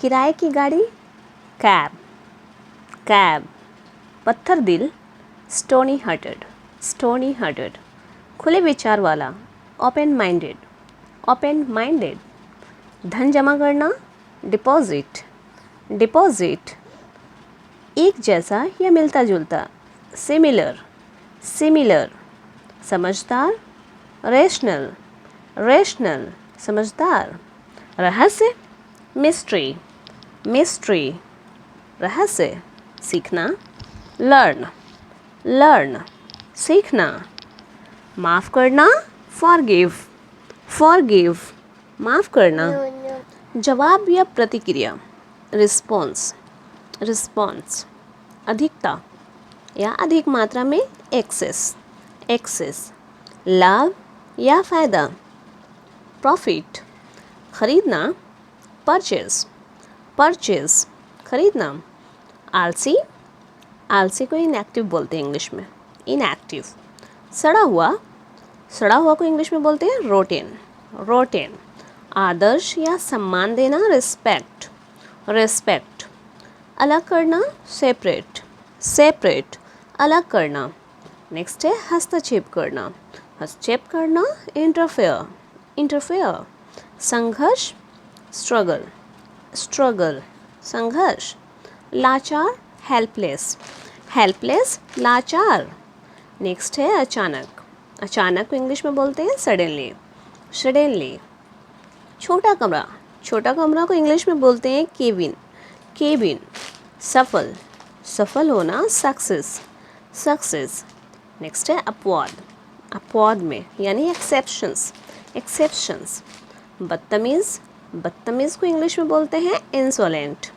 किराए की गाड़ी, कैब, कैब। पत्थर दिल, स्टोनी हार्टेड, स्टोनी हार्टेड। खुले विचार वाला, ओपन माइंडेड, ओपन माइंडेड। धन जमा करना, डिपॉजिट, डिपॉजिट। एक जैसा या मिलता जुलता, सिमिलर, सिमिलर। समझदार, रेशनल, रेशनल, समझदार। रहस्य, मिस्ट्री, मिस्ट्री, रहस्य। सीखना, लर्न, लर्न, सीखना। माफ़ करना, फॉरगिव, फॉरगिव, माफ़ करना। जवाब या प्रतिक्रिया, रिस्पॉन्स, रिस्पॉन्स। अधिकता या अधिक मात्रा में, एक्सेस, एक्सेस। लाभ या फ़ायदा, प्रॉफिट। खरीदना, परचेज, परचेज, खरीदना। आलसी, आलसी को इनएक्टिव बोलते हैं इंग्लिश में, इनएक्टिव। सड़ा हुआ, सड़ा हुआ को इंग्लिश में बोलते हैं रोटेन, रोटेन। आदर्श या सम्मान देना, रिस्पेक्ट, रिस्पेक्ट। अलग करना, सेपरेट, सेपरेट, अलग करना। नेक्स्ट है हस्तक्षेप करना, हस्तक्षेप करना, इंटरफेयर, इंटरफेयर। संघर्ष, स्ट्रगल, स्ट्रगल, संघर्ष। लाचार, हेल्पलेस, हेल्पलेस, लाचार। नेक्स्ट है अचानक, अचानक को इंग्लिश में बोलते हैं सडनली, सडनली। छोटा कमरा, छोटा कमरा को इंग्लिश में बोलते हैं केबिन, केबिन। सफल, सफल होना, सक्सेस, सक्सेस। नेक्स्ट है अपवाद, अपवाद में यानी एक्सेप्शंस, एक्सेप्शंस। बदतमीज़, बदतमीज़ को इंग्लिश में बोलते हैं इंसोलेंट,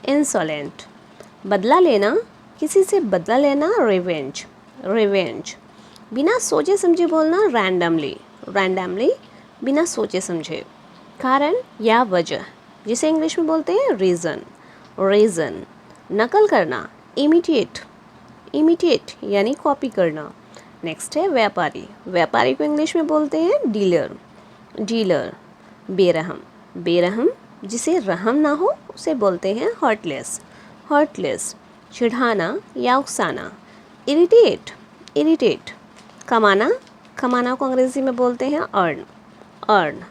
इंसोलेंट। बदला लेना, किसी से बदला लेना, रिवेंज, रिवेंज। बिना सोचे समझे बोलना, रैंडमली, रैंडमली, बिना सोचे समझे। कारण या वजह, जिसे इंग्लिश में बोलते हैं रीज़न, रीज़न। नकल करना, इमिटेट, इमिटेट यानी कॉपी करना। नेक्स्ट है व्यापारी, व्यापारी को इंग्लिश में बोलते हैं डीलर, डीलर। बेरहम, बेरहम जिसे रहम ना हो उसे बोलते हैं हर्टलेस, हर्टलेस। चिढ़ाना या उकसाना, इरिटेट, इरिटेट। कमाना, कमाना को अंग्रेज़ी में बोलते हैं अर्न, अर्न,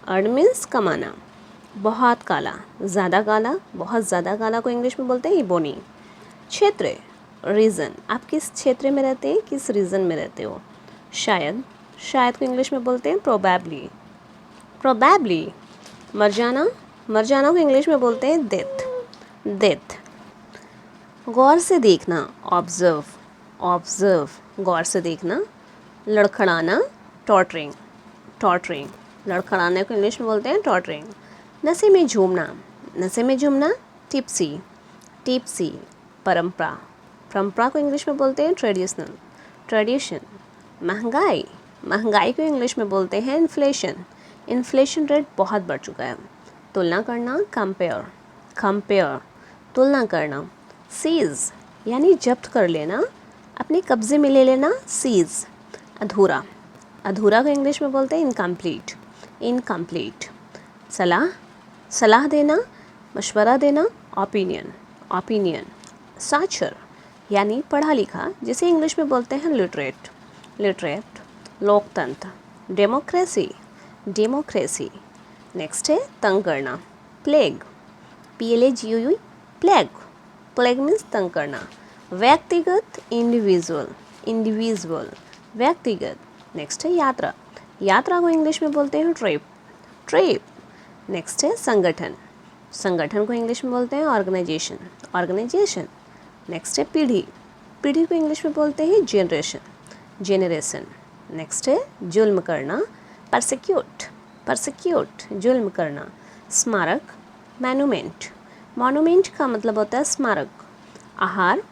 अर्न मीन्स कमाना। बहुत काला, ज़्यादा काला, बहुत ज़्यादा काला को इंग्लिश में बोलते हैं इबोनी। क्षेत्र, रीज़न, आप किस क्षेत्र में रहते हैं, किस रीज़न में रहते हो। शायद, शायद को इंग्लिश में बोलते हैं प्रोबेबली, प्रोबेबली। मर जाना, मर जाना को इंग्लिश में बोलते हैं डेथ, डेथ। गौर से देखना, ऑब्जर्व, ऑब्जर्व, गौर से देखना। लड़खड़ाना, टॉर्टरिंग, टॉर्टरिंग, लड़खड़ाने को इंग्लिश में बोलते हैं टॉर्टरिंग। नशे में झूमना, नशे में झूमना, टिप्सी, टिप्सी। परंपरा, परंपरा को इंग्लिश में बोलते हैं ट्रेडिशनल, ट्रेडिशन। महंगाई, महंगाई को इंग्लिश में बोलते हैं इन्फ्लेशन, इन्फ्लेशन रेट बहुत बढ़ चुका है। तुलना करना, कंपेयर, कंपेयर, तुलना करना। सीज यानी जब्त कर लेना, अपने कब्जे में ले लेना, सीज। अधूरा, अधूरा को इंग्लिश में बोलते हैं इनकम्प्लीट, इनकम्प्लीट। सलाह, सलाह देना, मशवरा देना, ओपिनियन, ओपिनियन। साक्षर यानी पढ़ा लिखा, जिसे इंग्लिश में बोलते हैं लिटरेट, लिटरेट। लोकतंत्र, डेमोक्रेसी, डेमोक्रेसी। नेक्स्ट है तंग करना, plague, PLAGUE, plague, plague means तंग करना। व्यक्तिगत, इंडिविजुअल, इंडिविजुअल, व्यक्तिगत। नेक्स्ट है यात्रा, यात्रा को इंग्लिश में बोलते हैं ट्रिप, ट्रिप। नेक्स्ट है संगठन, संगठन को इंग्लिश में बोलते हैं ऑर्गेनाइजेशन, ऑर्गेनाइजेशन। नेक्स्ट है पीढ़ी, पीढ़ी को इंग्लिश में बोलते हैं जनरेशन, जेनरेशन। नेक्स्ट है जुल्म करना, परसिक्यूट, परसिक्यूट, जुल्म करना। स्मारक, मैनुमेंट, मॉन्यूमेंट का मतलब होता है स्मारक। आहार,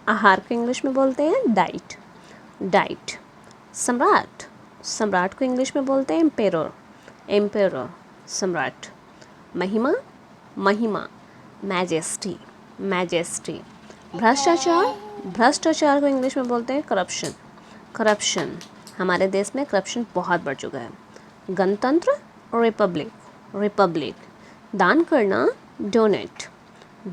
आहार को इंग्लिश में बोलते हैं डाइट, डाइट। सम्राट, सम्राट को इंग्लिश में बोलते हैं एम्पेरर, एम्पेरर, सम्राट। महिमा, महिमा, मैजेस्टी, मैजेस्टी। भ्रष्टाचार, भ्रष्टाचार को इंग्लिश में बोलते हैं करप्शन, करप्शन। हमारे देश में करप्शन बहुत बढ़ चुका है। गणतंत्र, रिपब्लिक, रिपब्लिक। दान करना, डोनेट,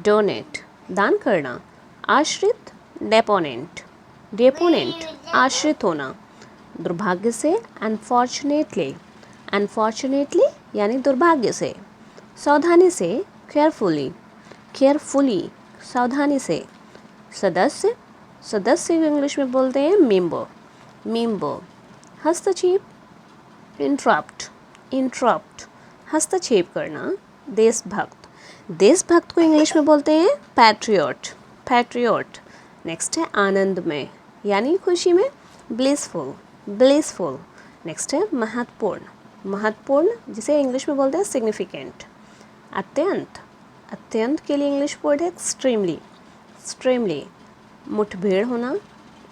डोनेट दान करना, आश्रित, डेपोनेंट, डेपोनेंट आश्रित होना, दुर्भाग्य से, अनफॉर्चुनेटली, अनफॉर्चुनेटली यानी दुर्भाग्य से, सावधानी से, केयरफुली, केयरफुली सावधानी से, सदस्य, सदस्य को इंग्लिश में बोलते हैं मेंबर, मेंबर, हस्तक्षेप, इंटरप्ट, इंटरप्ट हस्तक्षेप करना, देशभक्त, देशभक्त को इंग्लिश में बोलते हैं पैट्रियट, पैट्रियट। नेक्स्ट है आनंद में यानी खुशी में, ब्लिसफुल, ब्लिसफुल। नेक्स्ट है महत्वपूर्ण, महत्वपूर्ण जिसे इंग्लिश में बोलते हैं सिग्निफिकेंट, अत्यंत, अत्यंत के लिए इंग्लिश वर्ड है एक्सट्रीमली, एक्सट्रीमली। मुठभेड़ होना,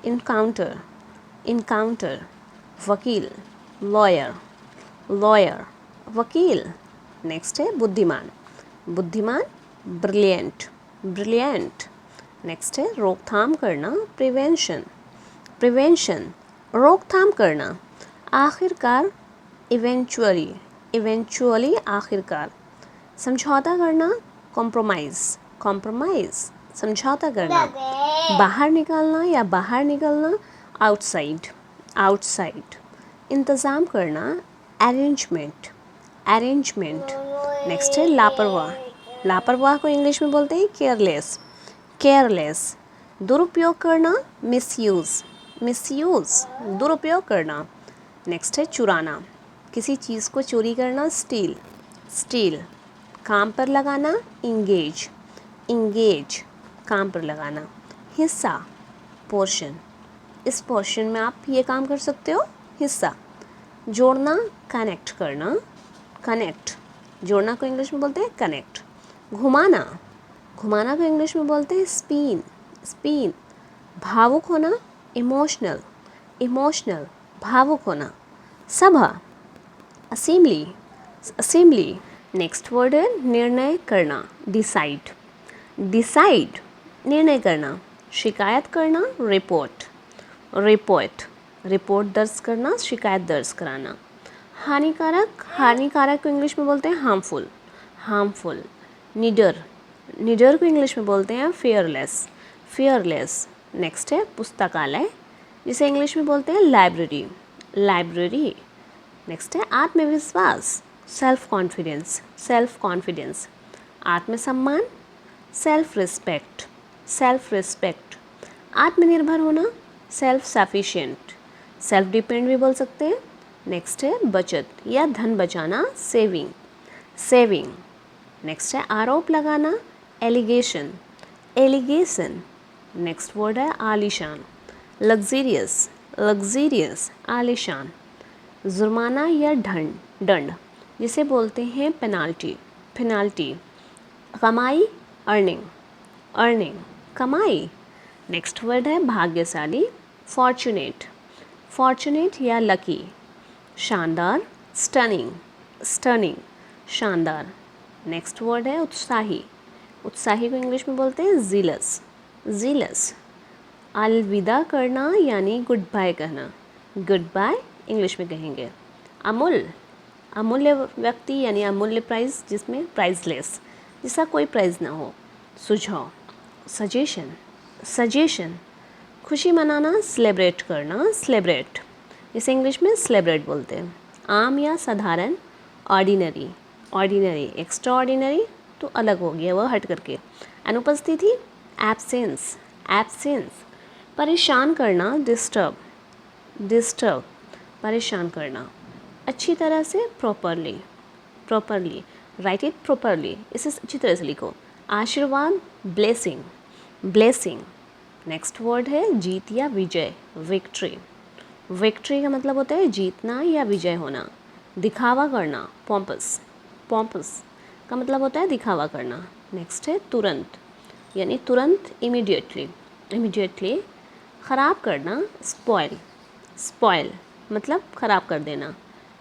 इनकाउंटर, इनकाउंटर। वकील, लॉयर, लॉयर वकील। नेक्स्ट है बुद्धिमान, बुद्धिमान, ब्रिलियंट, ब्रिलियंट। नेक्स्ट है रोकथाम करना, प्रिवेंशन, प्रिवेंशन रोकथाम करना, आखिरकार, इवेंचुअली, इवेंचुअली आखिरकार। समझौता करना, कॉम्प्रोमाइज़, कॉम्प्रोमाइज़ समझौता करना। बाहर निकालना या बाहर निकलना, आउटसाइड, आउटसाइड। इंतज़ाम करना, अरेंजमेंट, अरेंजमेंट। नेक्स्ट है लापरवाह, लापरवाह को इंग्लिश में बोलते हैं केयरलेस, केयरलेस। दुरुपयोग करना, मिसयूज़, मिसयूज़ दुरुपयोग करना। नेक्स्ट है चुराना, किसी चीज़ को चोरी करना, स्टील, स्टील। काम पर लगाना, इंगेज, इंगेज काम पर लगाना। हिस्सा, पोर्शन, इस पोर्शन में आप ये काम कर सकते हो, हिस्सा। जोड़ना, कनेक्ट करना, कनेक्ट जोड़ना को इंग्लिश में बोलते हैं कनेक्ट। घुमाना, घुमाना को इंग्लिश में बोलते हैं स्पिन, स्पिन। भावुक होना, इमोशनल, इमोशनल भावुक होना। सभा, असेंबली, असेंबली। नेक्स्ट वर्ड है निर्णय करना, डिसाइड, डिसाइड निर्णय करना। शिकायत करना, रिपोर्ट, रिपोर्ट रिपोर्ट दर्ज करना, शिकायत दर्ज कराना। हानिकारक, हानिकारक को इंग्लिश में बोलते हैं हार्मफुल, हार्मफुल। निडर, निडर को इंग्लिश में बोलते हैं फेयरलेस, फेयरलेस। नेक्स्ट है पुस्तकालय जिसे इंग्लिश में बोलते हैं लाइब्रेरी, लाइब्रेरी। नेक्स्ट है आत्मविश्वास, सेल्फ कॉन्फिडेंस, सेल्फ कॉन्फिडेंस। आत्मसम्मान, सेल्फ रिस्पेक्ट, सेल्फ रिस्पेक्ट। आत्मनिर्भर होना, सेल्फ सफिशिएंट, सेल्फ डिपेंड भी बोल सकते हैं। नेक्स्ट है बचत या धन बचाना, सेविंग, सेविंग। नेक्स्ट है आरोप लगाना, एलिगेशन, एलिगेशन। नेक्स्ट वर्ड है आलीशान, लग्जीरियस, लग्जीरियस आलीशान। जुर्माना या दंड, दंड जिसे बोलते हैं पेनाल्टी, पेनाल्टी। कमाई, अर्निंग, अर्निंग कमाई। नेक्स्ट वर्ड है भाग्यशाली, फॉर्चुनेट, फॉर्चुनेट या लकी। शानदार, स्टनिंग, स्टनिंग शानदार। नेक्स्ट वर्ड है उत्साही, उत्साही को इंग्लिश में बोलते हैं जीलस, जीलस। अलविदा करना यानी गुड बाय कहना, गुड बाय इंग्लिश में कहेंगे। अमूल्य, अमूल्य व्यक्ति यानी अमूल्य प्राइज़ जिसमें प्राइजलेस, जिसका कोई प्राइज़ ना हो। सुझाव, सजेशन, सजेशन। खुशी मनाना, सेलिब्रेट करना, सेलिब्रेट इसे इंग्लिश में सेलिब्रेट बोलते हैं। आम या साधारण, ऑर्डिनरी, ऑर्डिनरी। एक्स्ट्रा ऑर्डिनरी तो अलग हो गया वह हट करके। अनुपस्थिति, एब्सेंस, एब्सेंस। परेशान करना, डिस्टर्ब, डिस्टर्ब परेशान करना। अच्छी तरह से, properly, properly. Right it properly, इसे अच्छी तरह से लिखो। आशीर्वाद, ब्लेसिंग, ब्लेसिंग। नेक्स्ट वर्ड है जीत या विजय, विक्ट्री, विक्ट्री का मतलब होता है जीतना या विजय होना। दिखावा करना, पॉम्पस, पॉम्पस का मतलब होता है दिखावा करना। नेक्स्ट है तुरंत यानी तुरंत, इमीडिएटली, इमीडिएटली। ख़राब करना, स्पॉइल, स्पॉइल मतलब ख़राब कर देना।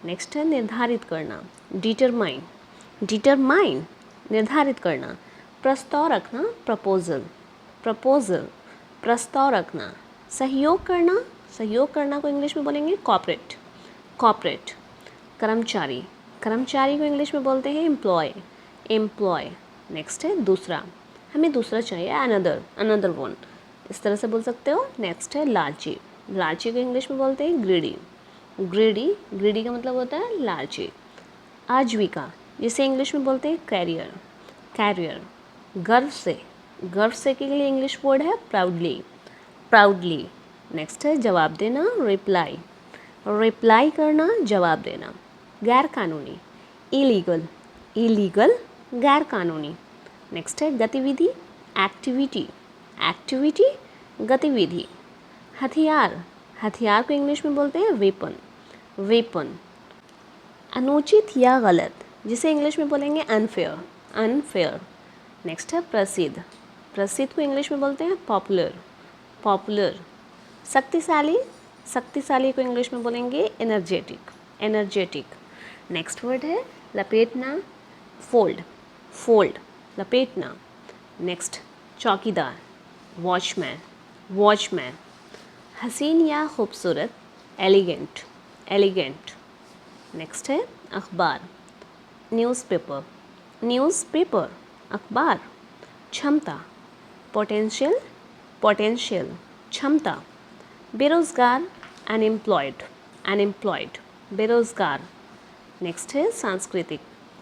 नेक्स्ट है निर्धारित करना, डिटरमाइन, डिटरमाइन निर्धारित करना। प्रस्ताव रखना, प्रपोजल, प्रपोजल प्रस्ताव रखना। सहयोग करना, सहयोग करना को इंग्लिश में बोलेंगे कॉपरेट, कॉपरेट। कर्मचारी, कर्मचारी को इंग्लिश में बोलते हैं एम्प्लॉय, एम्प्लॉय। नेक्स्ट है दूसरा, हमें दूसरा चाहिए, अनदर वन, इस तरह से बोल सकते हो। नेक्स्ट है लालची, लालची को इंग्लिश में बोलते हैं ग्रीडी, ग्रीडी का मतलब होता है लालची। आजीविका, जिसे इंग्लिश में बोलते हैं कैरियर। गर्व से के लिए इंग्लिश वर्ड है प्राउडली। नेक्स्ट है जवाब देना, रिप्लाई करना, जवाब देना। गैर कानूनी, इलीगल, गैर कानूनी। नेक्स्ट है गतिविधि, एक्टिविटी, गतिविधि। हथियार को इंग्लिश में बोलते हैं वेपन। अनुचित या गलत, जिसे इंग्लिश में बोलेंगे अनफेयर। नेक्स्ट है प्रसिद्ध को इंग्लिश में बोलते हैं पॉपुलर। शक्तिशाली को इंग्लिश में बोलेंगे एनर्जेटिक। नेक्स्ट वर्ड है लपेटना, फोल्ड, लपेटना। नेक्स्ट चौकीदार, वॉचमैन। हसीन या खूबसूरत, एलिगेंट। नेक्स्ट है अखबार, न्यूज़पेपर, अखबार। क्षमता, पोटेंशियल, क्षमता। बेरोज़गार, अनएम्प्लॉयड, बेरोज़गार। नेक्स्ट है सांस्कृतिक,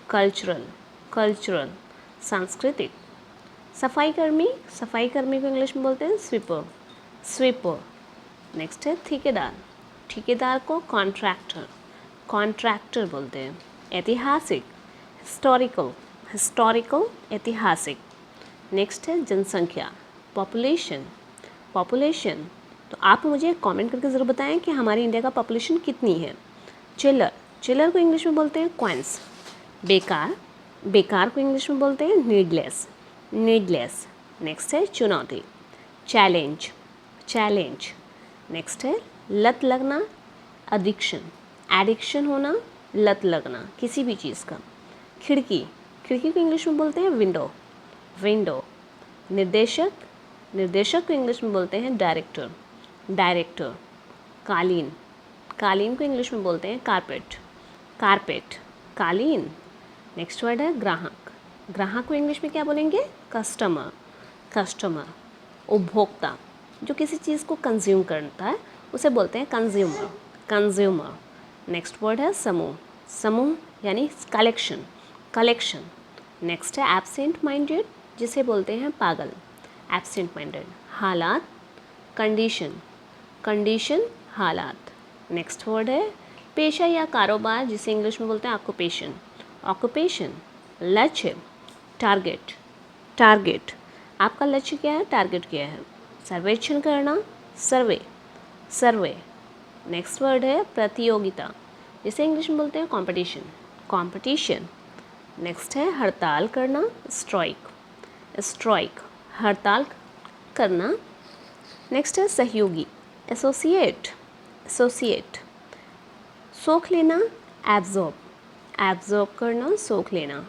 कल्चरल, सांस्कृतिक। सफाई कर्मी को इंग्लिश में बोलते हैं स्वीपर। नेक्स्ट है ठेकेदार को कॉन्ट्रैक्टर बोलते हैं। ऐतिहासिक, हिस्टोरिकल, ऐतिहासिक। नेक्स्ट है जनसंख्या, पॉपुलेशन। तो आप मुझे कमेंट करके ज़रूर बताएं कि हमारी इंडिया का पॉपुलेशन कितनी है। चिल्लर को इंग्लिश में बोलते हैं क्वांस। बेकार को इंग्लिश में बोलते हैं नीडलेस। नेक्स्ट है चुनौती, चैलेंज। नेक्स्ट है लत लगना, एडिक्शन होना, लत लगना किसी भी चीज़ का। खिड़की को इंग्लिश में बोलते हैं विंडो। निर्देशक को इंग्लिश में बोलते हैं डायरेक्टर। कालीन को इंग्लिश में बोलते हैं कारपेट, कालीन। नेक्स्ट वर्ड है ग्राहक को इंग्लिश में क्या बोलेंगे, कस्टमर। उपभोक्ता, जो किसी चीज़ को कंज्यूम करता है उसे बोलते हैं कंज्यूमर। नेक्स्ट वर्ड है समूह यानी कलेक्शन। नेक्स्ट है एब्सेंट माइंडेड, जिसे बोलते हैं पागल, एब्सेंट माइंडेड। हालात, कंडीशन, हालात। नेक्स्ट वर्ड है पेशा या कारोबार, जिसे इंग्लिश में बोलते हैं ऑक्यूपेशन। लक्ष्य, टारगेट। आपका लक्ष्य क्या है, टारगेट क्या है। सर्वेक्षण करना, सर्वे। नेक्स्ट वर्ड है प्रतियोगिता, जिसे इंग्लिश में बोलते हैं कॉम्पिटिशन। नेक्स्ट है हड़ताल करना, स्ट्राइक, हड़ताल करना। नेक्स्ट है सहयोगी, एसोसिएट। सोख लेना, एब्जॉर्ब करना, सोख लेना।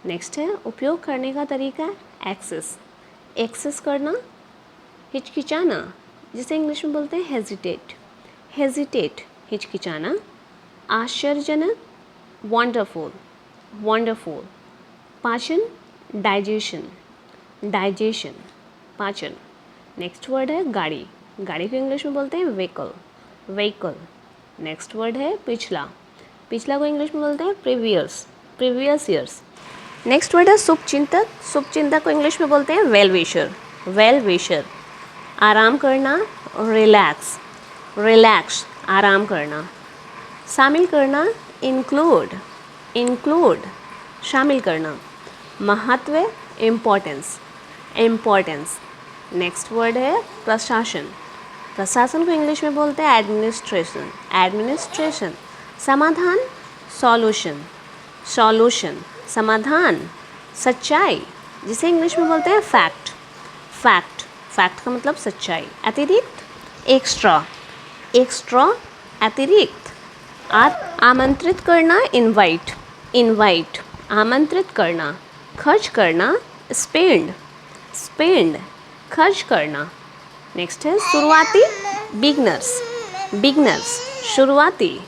नेक्स्ट है उपयोग करने का तरीका, एक्सेस करना। हिचकिचाना, जिसे इंग्लिश में बोलते हैं हेजिटेट, हिचकिचाना। आश्चर्यजनक, वंडरफुल। पाचन, डाइजेशन, पाचन। नेक्स्ट वर्ड है गाड़ी को इंग्लिश में बोलते हैं व्हीकल। नेक्स्ट वर्ड है पिछला को इंग्लिश में बोलते हैं प्रीवियस ईयर्स। नेक्स्ट वर्ड है शुभचिंतक को इंग्लिश में बोलते हैं वेल विशर। आराम करना, रिलैक्स, आराम करना। शामिल करना, इंक्लूड, शामिल करना। महत्व, इम्पोर्टेंस। नेक्स्ट वर्ड है प्रशासन को इंग्लिश में बोलते हैं एडमिनिस्ट्रेशन। समाधान, सॉल्यूशन, समाधान। सच्चाई, जिसे इंग्लिश में बोलते हैं फैक्ट का मतलब सच्चाई। अतिरिक्त, एक्स्ट्रा, अतिरिक्त। आमंत्रित करना, इनवाइट, आमंत्रित करना। खर्च करना, स्पेंड, खर्च करना। नेक्स्ट है शुरुआती, बिगनर्स, शुरुआती।